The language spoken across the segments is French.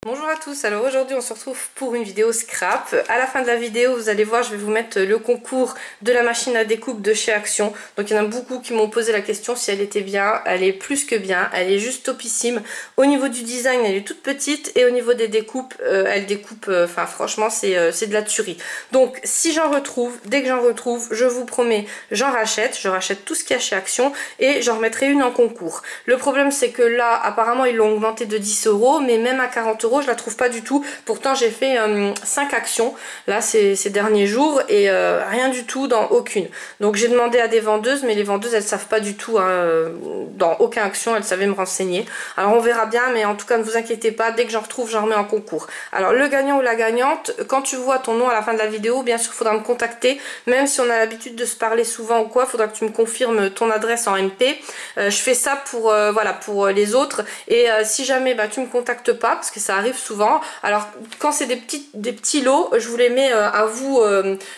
Bonjour à tous, alors aujourd'hui on se retrouve pour une vidéo scrap. À la fin de la vidéo vous allez voir, je vais vous mettre le concours de la machine à découpe de chez Action. Donc il y en a beaucoup qui m'ont posé la question si elle était bien. Elle est plus que bien, elle est juste topissime. Au niveau du design elle est toute petite et au niveau des découpes elle découpe, enfin franchement c'est de la tuerie. Donc si j'en retrouve, dès que j'en retrouve, je vous promets j'en rachète. Je rachète tout ce qu'il y a chez Action et j'en remettrai une en concours. Le problème c'est que là apparemment ils l'ont augmenté de 10 €, mais même à 40 € je la trouve pas du tout. Pourtant j'ai fait 5 actions là ces derniers jours et rien du tout dans aucune. Donc j'ai demandé à des vendeuses, mais les vendeuses elles savent pas du tout hein, dans aucune action elles savaient me renseigner. Alors on verra bien, mais en tout cas ne vous inquiétez pas, dès que j'en retrouve j'en remets en concours. Alors le gagnant ou la gagnante, quand tu vois ton nom à la fin de la vidéo, bien sûr il faudra me contacter, même si on a l'habitude de se parler souvent ou quoi, il faudra que tu me confirmes ton adresse en MP. Je fais ça pour voilà, pour les autres, et si jamais tu me contactes pas, parce que ça arrive souvent, alors quand c'est des petits lots, je vous les mets à vous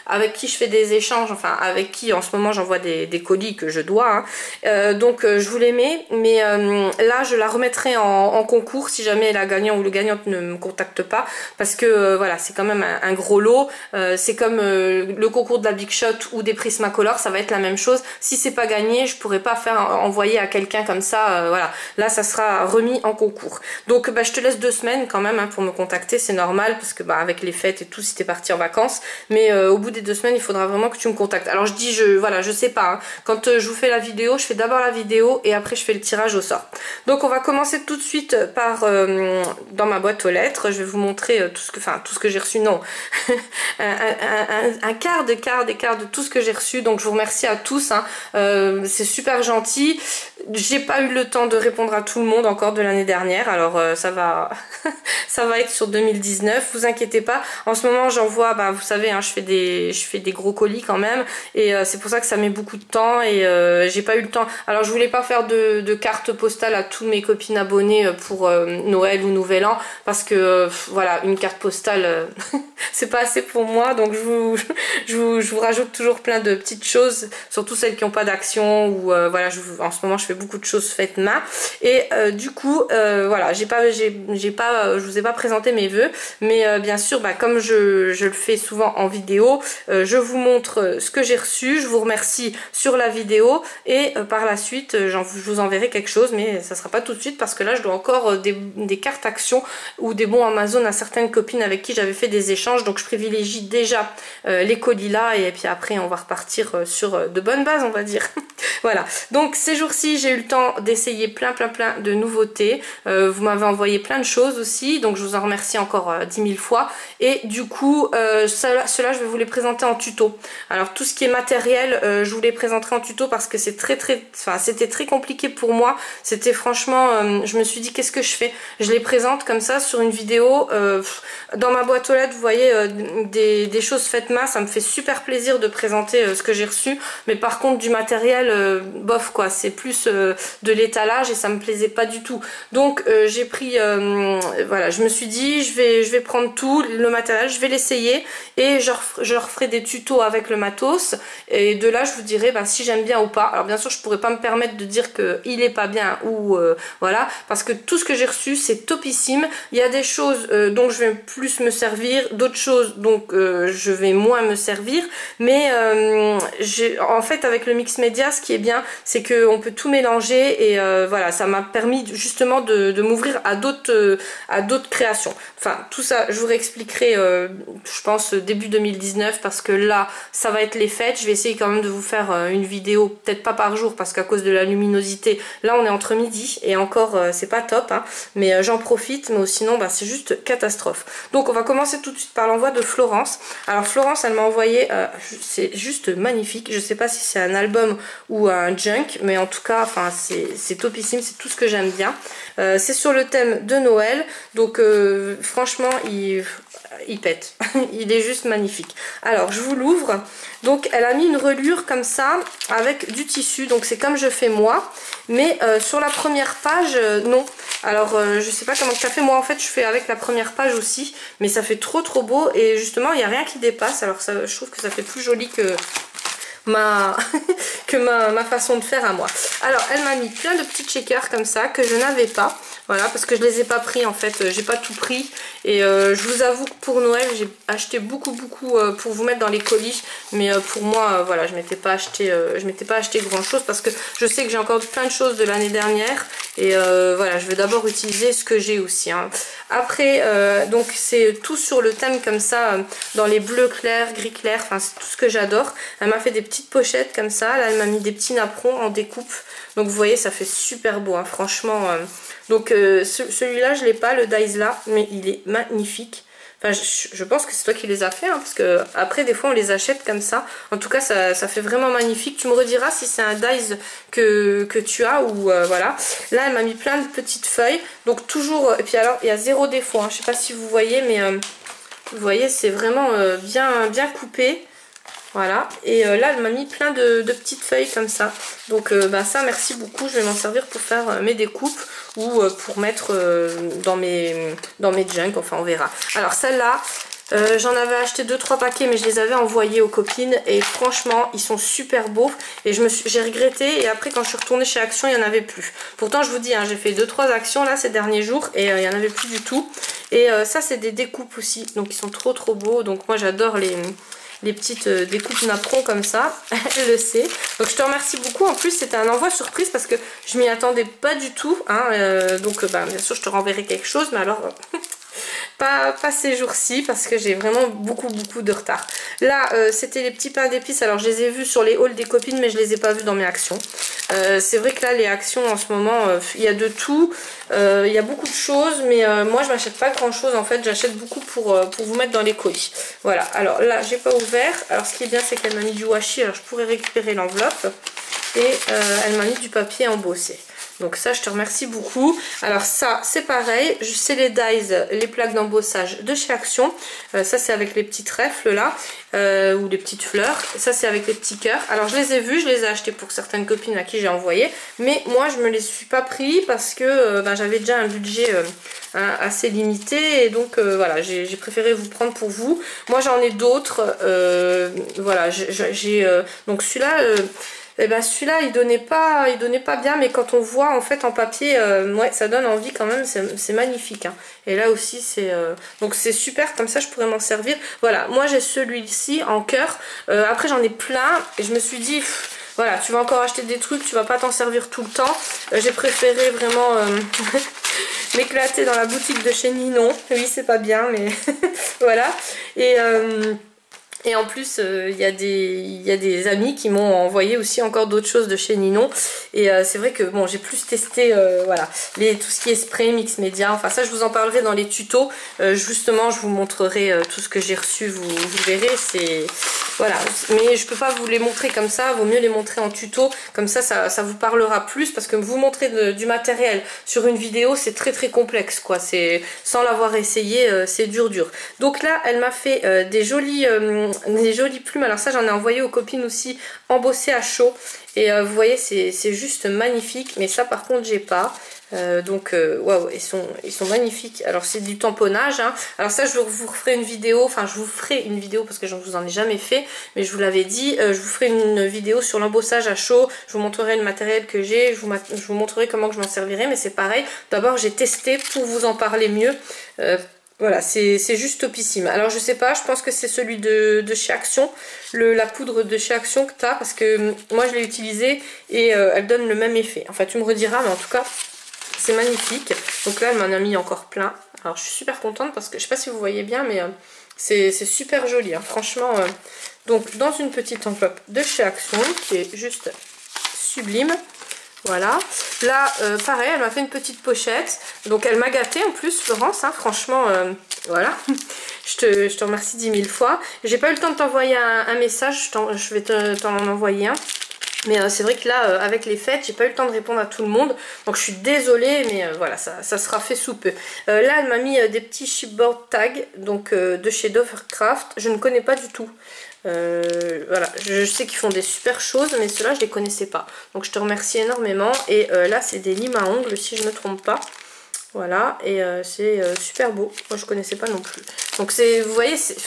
avec qui je fais des échanges, enfin avec qui en ce moment j'envoie des colis que je dois hein. Donc je vous les mets, mais là je la remettrai en concours si jamais la gagnante ou le gagnant ne me contacte pas, parce que voilà, c'est quand même un gros lot. C'est comme le concours de la Big Shot ou des Prismacolor, ça va être la même chose. Si c'est pas gagné, je pourrais pas faire envoyer à quelqu'un comme ça, voilà, là ça sera remis en concours. Donc je te laisse 2 semaines quand même hein, pour me contacter, c'est normal, parce que avec les fêtes et tout, si t'es parti en vacances, mais au bout des 2 semaines il faudra vraiment que tu me contactes. Alors je dis, voilà, je sais pas hein. Quand je vous fais la vidéo, je fais d'abord la vidéo et après je fais le tirage au sort. Donc on va commencer tout de suite par dans ma boîte aux lettres. Je vais vous montrer tout ce que j'ai reçu, non un quart de tout ce que j'ai reçu. Donc je vous remercie à tous hein. C'est super gentil. J'ai pas eu le temps de répondre à tout le monde encore de l'année dernière, alors ça va ça va être sur 2019, vous inquiétez pas. En ce moment j'envoie, vous savez hein, je fais des gros colis quand même, et c'est pour ça que ça met beaucoup de temps, et j'ai pas eu le temps. Alors je voulais pas faire de carte postale à tous mes copines abonnées pour Noël ou Nouvel An, parce que voilà, une carte postale c'est pas assez pour moi, donc je vous rajoute toujours plein de petites choses, surtout celles qui n'ont pas d'action, ou voilà, en ce moment je fais beaucoup de choses faites main, et du coup voilà, je vous ai pas présenté mes vœux, mais bien sûr comme je le fais souvent en vidéo, je vous montre ce que j'ai reçu, je vous remercie sur la vidéo, et par la suite je vous enverrai quelque chose, mais ça sera pas tout de suite parce que là je dois encore des cartes actions ou des bons Amazon à certaines copines avec qui j'avais fait des échanges, donc je privilégie déjà les colis là, et puis après on va repartir sur de bonnes bases on va dire. Voilà, donc ces jours-ci j'ai eu le temps d'essayer plein de nouveautés, vous m'avez envoyé plein de choses aussi, donc je vous en remercie encore 10 000 fois, et du coup cela je vais vous les présenter en tuto. Alors tout ce qui est matériel je vous les présenterai en tuto, parce que c'était très compliqué pour moi, c'était franchement je me suis dit qu'est-ce que je fais, je les présente comme ça sur une vidéo, dans ma boîte aux lettres vous voyez des choses faites main, ça me fait super plaisir de présenter ce que j'ai reçu, mais par contre du matériel bof quoi, c'est plus de l'étalage et ça me plaisait pas du tout. Donc j'ai pris voilà, je me suis dit je vais prendre tout le matériel, je vais l'essayer, et je referai des tutos avec le matos, et de là je vous dirai si j'aime bien ou pas. Alors bien sûr je pourrais pas me permettre de dire que il est pas bien ou voilà, parce que tout ce que j'ai reçu c'est topissime. Il y a des choses dont je vais plus me servir, d'autres choses donc je vais moins me servir, mais en fait avec le mix média ce qui est bien c'est qu'on peut tout mélanger, et voilà, ça m'a permis justement de m'ouvrir à d'autres créations. Enfin tout ça je vous réexpliquerai je pense début 2019, parce que là ça va être les fêtes. Je vais essayer quand même de vous faire une vidéo, peut-être pas par jour parce qu'à cause de la luminosité là on est entre midi et encore c'est pas top hein, mais j'en profite, mais sinon c'est juste catastrophe. Donc on va commencer tout de suite par l'envoi de Florence. Alors Florence elle m'a envoyé c'est juste magnifique, je sais pas si c'est un album ou un junk, mais en tout cas c'est topissime, c'est tout ce que j'aime bien. C'est sur le thème de Noël, donc franchement il pète. Il est juste magnifique. Alors je vous l'ouvre. Donc elle a mis une reliure comme ça avec du tissu, donc c'est comme je fais moi, mais sur la première page non. Alors je sais pas comment ça fait, moi en fait je fais avec la première page aussi, mais ça fait trop beau, et justement il n'y a rien qui dépasse, alors ça, je trouve que ça fait plus joli que ma façon de faire à moi. Alors elle m'a mis plein de petits checkers comme ça que je n'avais pas. Voilà, parce que je les ai pas pris en fait, j'ai pas tout pris. Et je vous avoue que pour Noël, j'ai acheté beaucoup pour vous mettre dans les colis. Mais pour moi, voilà, je m'étais pas acheté grand chose parce que je sais que j'ai encore plein de choses de l'année dernière. Et voilà, je vais d'abord utiliser ce que j'ai aussi. Hein. Après, donc c'est tout sur le thème comme ça, dans les bleus clairs, gris clair, enfin c'est tout ce que j'adore. Elle m'a fait des petites pochettes comme ça, là elle m'a mis des petits napperons en découpe. Donc vous voyez, ça fait super beau, hein, franchement. Donc celui-là, je l'ai pas, le Dies là, mais il est magnifique. Enfin, je pense que c'est toi qui les as fait, hein, parce que après des fois on les achète comme ça. En tout cas, ça fait vraiment magnifique. Tu me rediras si c'est un Dies que tu as ou voilà. Là, elle m'a mis plein de petites feuilles, donc toujours. Et puis alors, il y a zéro défaut. Hein. Je sais pas si vous voyez, mais vous voyez, c'est vraiment bien coupé. Voilà, et là elle m'a mis plein de petites feuilles comme ça. Donc bah, ça merci beaucoup, je vais m'en servir pour faire mes découpes ou pour mettre dans mes junks, enfin on verra. Alors celle-là, j'en avais acheté 2-3 paquets mais je les avais envoyés aux copines et franchement ils sont super beaux. Et j'ai regretté et après quand je suis retournée chez Action il n'y en avait plus. Pourtant je vous dis, hein, j'ai fait 2-3 actions là ces derniers jours et il n'y en avait plus du tout. Et ça c'est des découpes aussi, donc ils sont trop beaux. Donc moi j'adore les petites découpes napperons comme ça, elle le sait. Donc je te remercie beaucoup, en plus c'était un envoi surprise parce que je m'y attendais pas du tout, hein. Donc bah, bien sûr je te renverrai quelque chose, mais alors pas ces jours-ci parce que j'ai vraiment beaucoup de retard. Là c'était les petits pains d'épices, alors je les ai vus sur les hauls des copines mais je les ai pas vus dans mes actions. C'est vrai que là les actions en ce moment il y a de tout, il y a beaucoup de choses mais moi je m'achète pas grand chose en fait, j'achète beaucoup pour vous mettre dans les colis. Voilà, alors là j'ai pas ouvert, alors ce qui est bien c'est qu'elle m'a mis du washi, alors je pourrais récupérer l'enveloppe et elle m'a mis du papier embossé. Donc ça je te remercie beaucoup. Alors ça c'est pareil, c'est les dies, les plaques d'embossage de chez Action. Ça c'est avec les petits trèfles là, ou les petites fleurs. Ça c'est avec les petits cœurs. Alors je les ai vus, je les ai achetés pour certaines copines à qui j'ai envoyé. Mais moi je me les suis pas pris parce que ben, j'avais déjà un budget assez limité. Et donc voilà, j'ai préféré vous prendre pour vous. Moi j'en ai d'autres. Voilà, donc celui-là... Et ben celui-là il donnait pas bien, mais quand on voit en fait en papier, ouais ça donne envie quand même, c'est magnifique. Hein. Et là aussi c'est donc c'est super, comme ça je pourrais m'en servir. Voilà, moi j'ai celui-ci en cœur. Après j'en ai plein et je me suis dit voilà, tu vas encore acheter des trucs, tu vas pas t'en servir tout le temps. J'ai préféré vraiment m'éclater dans la boutique de chez Ninon. Oui c'est pas bien mais voilà. Et en plus, il y a des amis qui m'ont envoyé aussi encore d'autres choses de chez Ninon. Et c'est vrai que bon, j'ai plus testé voilà, tout ce qui est spray, mix média. Enfin ça, je vous en parlerai dans les tutos. Justement, je vous montrerai tout ce que j'ai reçu. Vous verrez, c'est... Voilà, mais je peux pas vous les montrer comme ça, vaut mieux les montrer en tuto, comme ça vous parlera plus, parce que vous montrer du matériel sur une vidéo c'est très complexe quoi, c'est sans l'avoir essayé c'est dur. Donc là elle m'a fait des jolies plumes, alors ça j'en ai envoyé aux copines aussi, embossées à chaud, et vous voyez c'est juste magnifique, mais ça par contre j'ai pas. Donc waouh, ils sont magnifiques. Alors c'est du tamponnage hein. Alors ça je vous referai une vidéo, enfin je vous ferai une vidéo parce que je ne vous en ai jamais fait, mais je vous l'avais dit, je vous ferai une vidéo sur l'embossage à chaud, je vous montrerai le matériel que j'ai, je vous montrerai comment que je m'en servirai, mais c'est pareil, d'abord j'ai testé pour vous en parler mieux. Voilà, c'est juste topissime. Alors je sais pas, je pense que c'est celui de chez Action, la poudre de chez Action que tu as, parce que moi je l'ai utilisée et elle donne le même effet. Enfin tu me rediras, mais en tout cas c'est magnifique. Donc là elle m'en a mis encore plein. Alors je suis super contente parce que je sais pas si vous voyez bien, mais c'est super joli hein. Franchement. Donc dans une petite enveloppe de chez Action qui est juste sublime. Voilà, là pareil, elle m'a fait une petite pochette, donc elle m'a gâtée en plus Florence, hein, franchement, voilà, je te remercie 10 000 fois. J'ai pas eu le temps de t'envoyer un message, je vais t'en envoyer un, mais c'est vrai que là, avec les fêtes, j'ai pas eu le temps de répondre à tout le monde, donc je suis désolée, mais voilà, ça sera fait sous peu. Là, elle m'a mis des petits chipboard tags, donc de chez Dovercraft, je ne connais pas du tout. Voilà, je sais qu'ils font des super choses, mais ceux-là je les connaissais pas, donc je te remercie énormément. Et là c'est des limes à ongles si je ne me trompe pas, voilà, et c'est super beau, moi je connaissais pas non plus, donc vous voyez, c'est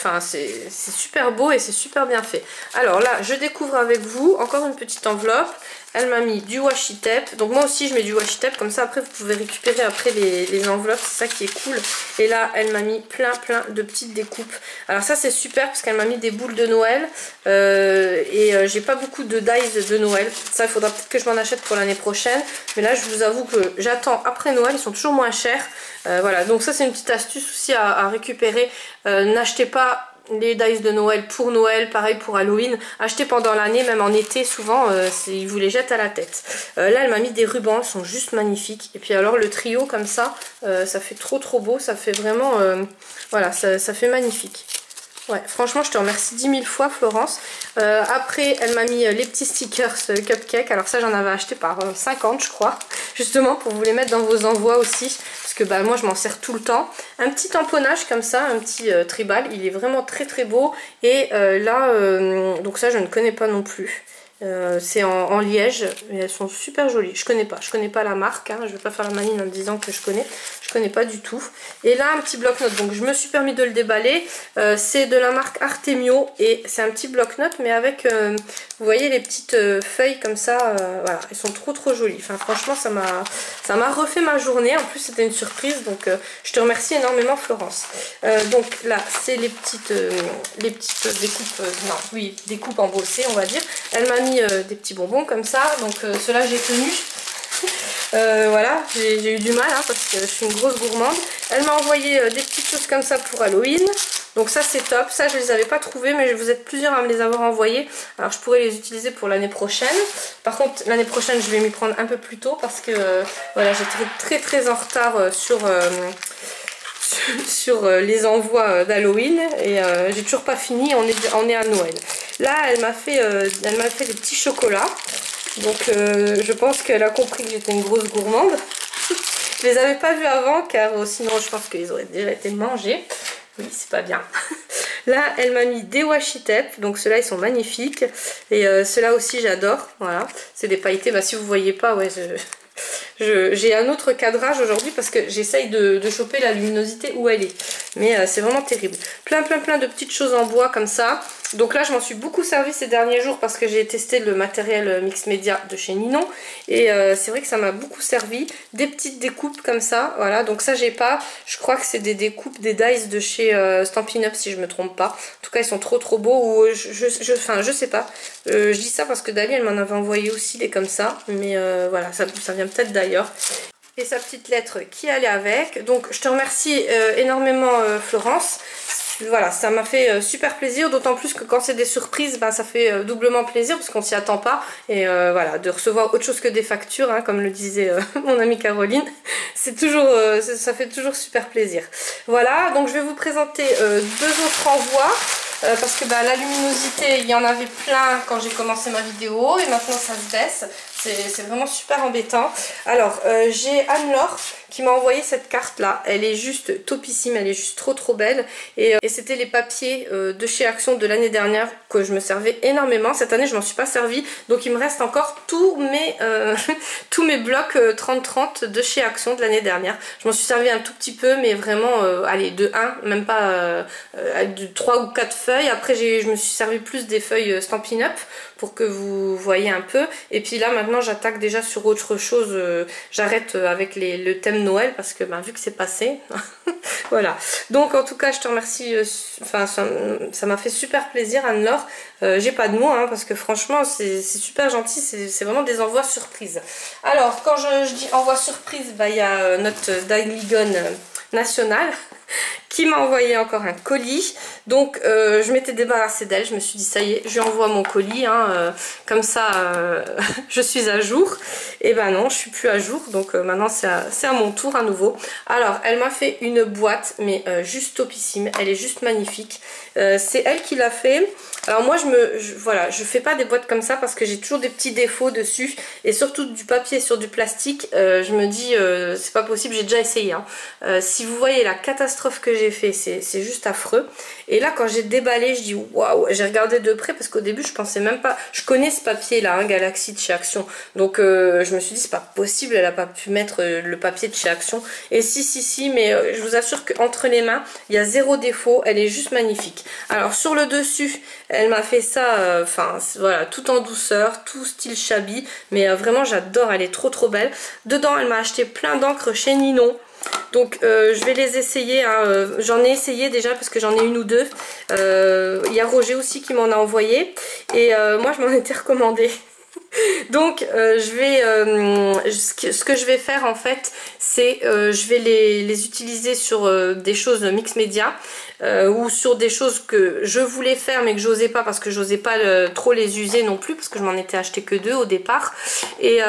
super beau et c'est super bien fait. Alors là je découvre avec vous encore une petite enveloppe Elle m'a mis du washi tape. Donc moi aussi je mets du washi tape. Comme ça après vous pouvez récupérer après les enveloppes. C'est ça qui est cool. Et là elle m'a mis plein de petites découpes. Alors ça c'est super parce qu'elle m'a mis des boules de Noël. J'ai pas beaucoup de dies de Noël. Ça il faudra peut-être que je m'en achète pour l'année prochaine. Mais là je vous avoue que j'attends après Noël. Ils sont toujours moins chers. Voilà, donc ça c'est une petite astuce aussi à récupérer. N'achetez pas les dies de Noël pour Noël, pareil pour Halloween. Achetez pendant l'année, même en été souvent, ils vous les jettent à la tête. Là elle m'a mis des rubans, ils sont juste magnifiques. Et puis alors le trio comme ça, ça fait trop beau, ça fait vraiment, voilà, ça fait magnifique. Ouais, franchement je te remercie 10 000 fois Florence. Après elle m'a mis les petits stickers cupcake. Alors ça j'en avais acheté par 50 je crois, justement pour vous les mettre dans vos envois aussi. Parce que bah, moi je m'en sers tout le temps. Un petit tamponnage comme ça, un petit tribal, il est vraiment très beau. Et là, donc ça je ne connais pas non plus. C'est en liège et elles sont super jolies. Je connais pas la marque, hein. Je vais pas faire la manine en disant que je connais pas du tout. Et là un petit bloc-notes, donc je me suis permis de le déballer. C'est de la marque Artemio et c'est un petit bloc-notes mais avec vous voyez les petites feuilles comme ça, voilà, elles sont trop jolies. Enfin franchement ça m'a refait ma journée. En plus c'était une surprise, donc je te remercie énormément Florence. Donc là c'est les petites découpes, non oui, découpes embossées on va dire. Elle m'a mis des petits bonbons comme ça, donc ceux-là j'ai tenu. Voilà, j'ai eu du mal hein, parce que je suis une grosse gourmande. Elle m'a envoyé des petites choses comme ça pour Halloween. Donc ça c'est top, ça je les avais pas trouvées mais vous êtes plusieurs à me les avoir envoyées. Alors je pourrais les utiliser pour l'année prochaine. Par contre l'année prochaine je vais m'y prendre un peu plus tôt parce que voilà, j'étais très en retard sur les envois d'Halloween et j'ai toujours pas fini, on est à Noël. Là elle m'a fait des petits chocolats. Donc je pense qu'elle a compris que j'étais une grosse gourmande. Je les avais pas vus avant car sinon je pense qu'ils auraient déjà été mangés. Oui, c'est pas bien. Là, elle m'a mis des washi tape. Donc ceux-là, ils sont magnifiques. Et ceux-là aussi, j'adore. Voilà. C'est des pailletés. Bah, si vous voyez pas, ouais, j'ai un autre cadrage aujourd'hui parce que j'essaye de choper la luminosité où elle est. Mais c'est vraiment terrible. Plein de petites choses en bois comme ça. Donc là je m'en suis beaucoup servi ces derniers jours parce que j'ai testé le matériel mix média de chez Ninon. Et c'est vrai que ça m'a beaucoup servi. Des petites découpes comme ça. Voilà, donc ça j'ai pas. Je crois que c'est des découpes, des dies de chez Stampin' Up si je me trompe pas. En tout cas ils sont trop beaux. Ou enfin je sais pas. Je dis ça parce que Dali elle m'en avait envoyé aussi des comme ça. Mais voilà, ça vient peut-être d'ailleurs. Et sa petite lettre qui allait avec. Donc je te remercie énormément Florence. Voilà, ça m'a fait super plaisir, d'autant plus que quand c'est des surprises, ben, ça fait doublement plaisir parce qu'on s'y attend pas. Et voilà, de recevoir autre chose que des factures, hein, comme le disait mon amie Caroline, c'est toujours, ça fait toujours super plaisir. Voilà, donc je vais vous présenter deux autres envois. Parce que bah, la luminosité, il y en avait plein quand j'ai commencé ma vidéo et maintenant ça se baisse. C'est vraiment super embêtant. Alors, j'ai Anne-Laure qui m'a envoyé cette carte là. Elle est juste topissime, elle est juste trop belle. Et c'était les papiers de chez Action de l'année dernière que je me servais énormément. Cette année, je m'en suis pas servie. Donc, il me reste encore tous mes blocs 30-30 de chez Action de l'année dernière. Je m'en suis servi un tout petit peu, mais vraiment, allez, de 1, même pas de 3 ou 4 feuilles. Après, je me suis servi plus des feuilles Stampin' Up pour que vous voyez un peu. Et puis là, maintenant, j'attaque déjà sur autre chose. J'arrête avec le thème Noël parce que vu que c'est passé, voilà. Donc en tout cas je te remercie, enfin ça m'a fait super plaisir Anne-Laure. J'ai pas de mots hein, parce que franchement c'est super gentil, c'est vraiment des envois surprises. Alors quand je dis envoi surprise, il y a notre Daily Gun national qui m'a envoyé encore un colis. Donc je m'étais débarrassée d'elle, je me suis dit ça y est, je lui envoie mon colis, hein, comme ça je suis à jour. Et ben non, je suis plus à jour, donc maintenant c'est à mon tour à nouveau. Alors elle m'a fait une boîte, mais juste topissime, elle est juste magnifique. C'est elle qui l'a fait. Alors moi voilà, je fais pas des boîtes comme ça parce que j'ai toujours des petits défauts dessus et surtout du papier sur du plastique. Je me dis c'est pas possible, j'ai déjà essayé. Hein. Si vous voyez la catastrophe que j'ai j'ai fait, c'est juste affreux. Et là quand j'ai déballé, je dis waouh, j'ai regardé de près parce qu'au début je pensais même pas, je connais ce papier là, hein, Galaxy de chez Action, donc je me suis dit c'est pas possible, elle a pas pu mettre le papier de chez Action. Et si, mais je vous assure qu'entre les mains il y a zéro défaut, elle est juste magnifique. Alors sur le dessus elle m'a fait ça, enfin voilà, tout en douceur, tout style shabby, mais vraiment j'adore, elle est trop belle. Dedans elle m'a acheté plein d'encre chez Ninon. Donc je vais les essayer, hein. J'en ai essayé déjà parce que j'en ai une ou deux. Il y a Roger aussi qui m'en a envoyé et moi je m'en étais recommandé. Donc ce que je vais faire en fait, c'est je vais les utiliser sur des choses mix média. Ou sur des choses que je voulais faire mais que j'osais pas parce que j'osais pas trop les user non plus parce que je m'en étais acheté que 2 au départ et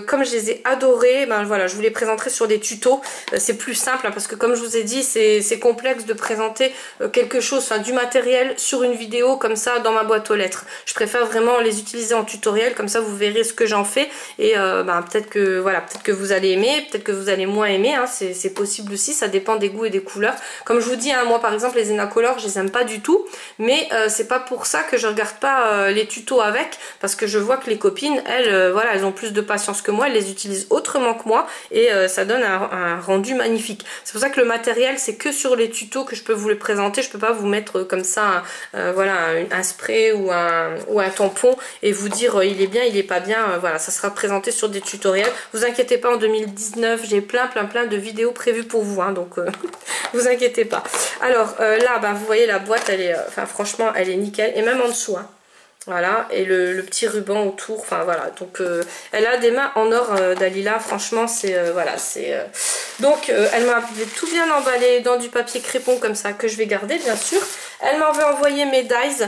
comme je les ai adorés, ben voilà, je vous les présenterai sur des tutos. C'est plus simple hein, parce que comme je vous ai dit c'est complexe de présenter quelque chose, enfin du matériel sur une vidéo comme ça dans ma boîte aux lettres. Je préfère vraiment les utiliser en tutoriel, comme ça vous verrez ce que j'en fais et ben, peut-être que voilà, peut-être que vous allez aimer, peut-être que vous allez moins aimer, hein, c'est possible aussi, ça dépend des goûts et des couleurs. Comme je vous dis, hein, moi par exemple les Enacolor je les aime pas du tout, mais c'est pas pour ça que je regarde pas les tutos avec, parce que je vois que les copines elles voilà, elles ont plus de patience que moi, elles les utilisent autrement que moi et ça donne un rendu magnifique. C'est pour ça que le matériel c'est que sur les tutos que je peux vous le présenter, je peux pas vous mettre comme ça voilà un spray ou un tampon et vous dire il est bien, il est pas bien, voilà, ça sera présenté sur des tutoriels. Vous inquiétez pas, en 2019 j'ai plein de vidéos prévues pour vous, hein, donc vous inquiétez pas. Alors là bah, vous voyez la boîte elle est enfin franchement elle est nickel et même en dessous hein. Voilà, et le petit ruban autour, enfin voilà, donc elle a des mains en or Dalila, franchement c'est voilà, c'est donc elle m'a tout bien emballé dans du papier crépon comme ça que je vais garder bien sûr. Elle m'avait envoyé mes dies,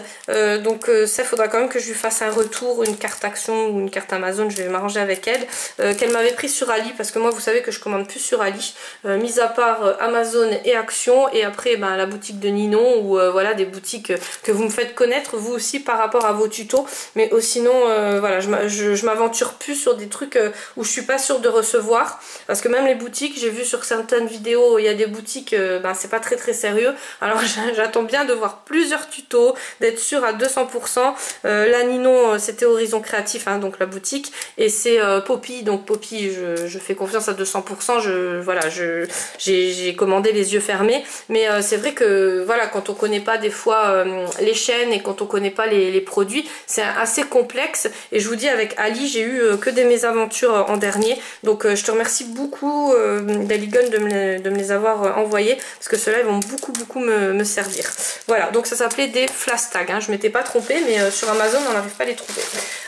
donc ça faudra quand même que je lui fasse un retour, une carte Action ou une carte Amazon, je vais m'arranger avec elle, qu'elle m'avait pris sur Ali, parce que moi vous savez que je commande plus sur Ali, mis à part Amazon et Action, et après ben, la boutique de Ninon, ou voilà des boutiques que vous me faites connaître vous aussi par rapport à vos tutos, mais sinon voilà, je m'aventure plus sur des trucs où je suis pas sûre de recevoir, parce que même les boutiques, j'ai vu sur certaines vidéos, il y a des boutiques, ben, c'est pas très sérieux, alors j'attends bien de voir plusieurs tutos, d'être sûre à 200%. Là Ninon c'était Horizon Créatif, hein, donc la boutique, et c'est Poppy, donc Poppy je fais confiance à 200%, voilà, j'ai commandé les yeux fermés, mais c'est vrai que voilà, quand on connaît pas des fois les chaînes et quand on connaît pas les produits, c'est assez complexe, et je vous dis avec Ali j'ai eu que des mésaventures en dernier, donc je te remercie beaucoup Daligon de me les avoir envoyés, parce que ceux-là ils vont beaucoup me servir. Voilà, donc ça s'appelait des flash tags, hein. Je m'étais pas trompée, mais sur Amazon on n'arrive pas à les trouver.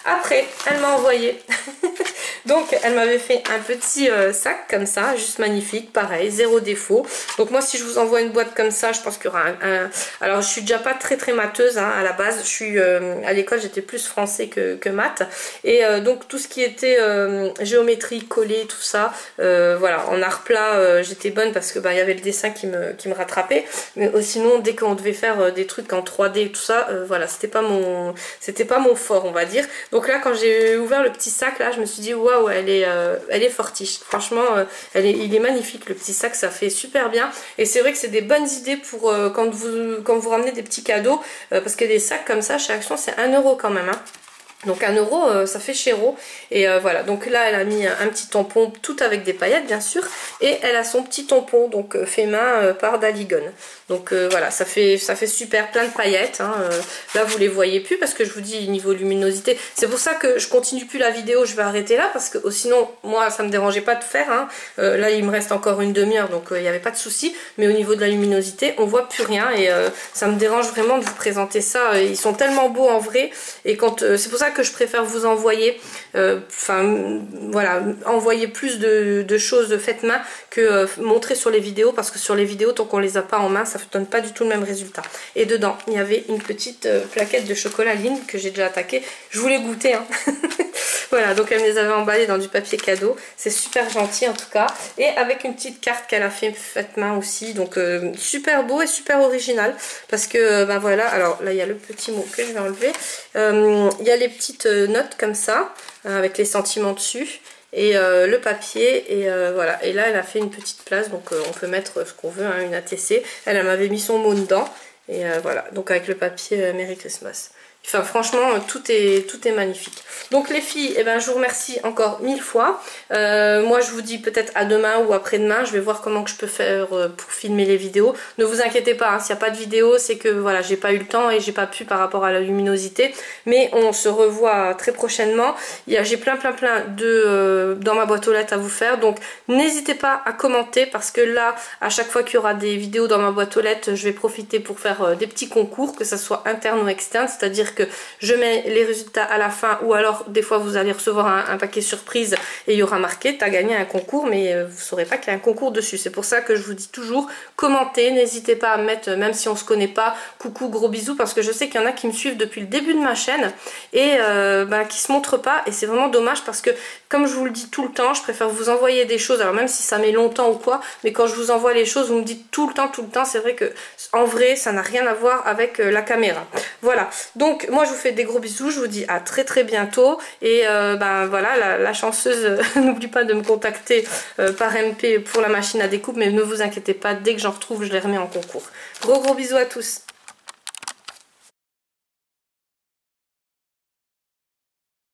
Après elle m'a envoyé donc elle m'avait fait un petit sac comme ça, juste magnifique, pareil, zéro défaut. Donc moi si je vous envoie une boîte comme ça, je pense qu'il y aura alors je suis déjà pas très matheuse hein, à la base, je suis à l'école j'étais plus français que maths, et donc tout ce qui était géométrie, collée, tout ça, voilà, en art plat j'étais bonne parce que bah, y avait le dessin qui me rattrapait, mais sinon dès qu'on devait faire des trucs en 3D et tout ça, voilà, c'était pas mon fort on va dire. Donc là quand j'ai ouvert le petit sac là, je me suis dit waouh, elle est fortiche, franchement il est magnifique le petit sac, ça fait super bien, et c'est vrai que c'est des bonnes idées pour quand vous ramenez des petits cadeaux, parce que des sacs comme ça chez Action c'est 1 € quand même hein. Donc 1 € ça fait chéro, et voilà, donc là elle a mis un petit tampon tout avec des paillettes bien sûr, et elle a son petit tampon donc fait main par Daligon. Donc voilà, ça fait super, plein de paillettes hein. Là vous les voyez plus parce que je vous dis niveau luminosité, c'est pour ça que je continue plus la vidéo, je vais arrêter là parce que sinon moi ça me dérangeait pas de faire hein. Là il me reste encore une demi-heure, donc il n'y avait pas de souci, mais au niveau de la luminosité on voit plus rien, et ça me dérange vraiment de vous présenter ça. Ils sont tellement beaux en vrai, et quand c'est pour ça que je préfère vous envoyer voilà, envoyer plus de choses faites main que montrer sur les vidéos, parce que sur les vidéos tant qu'on les a pas en main ça ne donne pas du tout le même résultat. Et dedans il y avait une petite plaquette de chocolat Lindt que j'ai déjà attaqué, je voulais goûter hein. Voilà, donc elle me les avait emballés dans du papier cadeau, c'est super gentil en tout cas, et avec une petite carte qu'elle a fait faite main aussi, donc super beau et super original, parce que ben voilà, alors là il y a le petit mot que je vais enlever, il y a les petites notes comme ça avec les sentiments dessus, et le papier, et voilà. Et là elle a fait une petite place, donc on peut mettre ce qu'on veut, hein, une ATC. Elle m'avait mis son mot dedans, et voilà, donc avec le papier Merry Christmas. Enfin franchement tout est magnifique. Donc les filles, eh ben, je vous remercie encore 1000 fois. Moi je vous dis peut-être à demain ou après-demain. Je vais voir comment que je peux faire pour filmer les vidéos. Ne vous inquiétez pas, hein, s'il n'y a pas de vidéo, c'est que voilà, j'ai pas eu le temps et j'ai pas pu par rapport à la luminosité. Mais on se revoit très prochainement. J'ai plein de dans ma boîte aux lettres à vous faire. Donc n'hésitez pas à commenter, parce que là, à chaque fois qu'il y aura des vidéos dans ma boîte aux lettres, je vais profiter pour faire des petits concours, que ça soit interne ou externe. C'est-à-dire que je mets les résultats à la fin, ou alors des fois vous allez recevoir un paquet surprise et il y aura marqué t'as gagné un concours, mais vous saurez pas qu'il y a un concours dessus. C'est pour ça que je vous dis toujours commentez, n'hésitez pas à mettre, même si on se connaît pas, coucou, gros bisous, parce que je sais qu'il y en a qui me suivent depuis le début de ma chaîne et qui se montrent pas, et c'est vraiment dommage, parce que comme je vous le dis tout le temps, je préfère vous envoyer des choses, alors même si ça met longtemps ou quoi, mais quand je vous envoie les choses, vous me dites tout le temps, c'est vrai que en vrai ça n'a rien à voir avec la caméra. Voilà, donc moi je vous fais des gros bisous, je vous dis à très bientôt, et ben voilà, la chanceuse n'oublie pas de me contacter par MP pour la machine à découpe, mais ne vous inquiétez pas, dès que j'en retrouve je les remets en concours. Gros bisous à tous.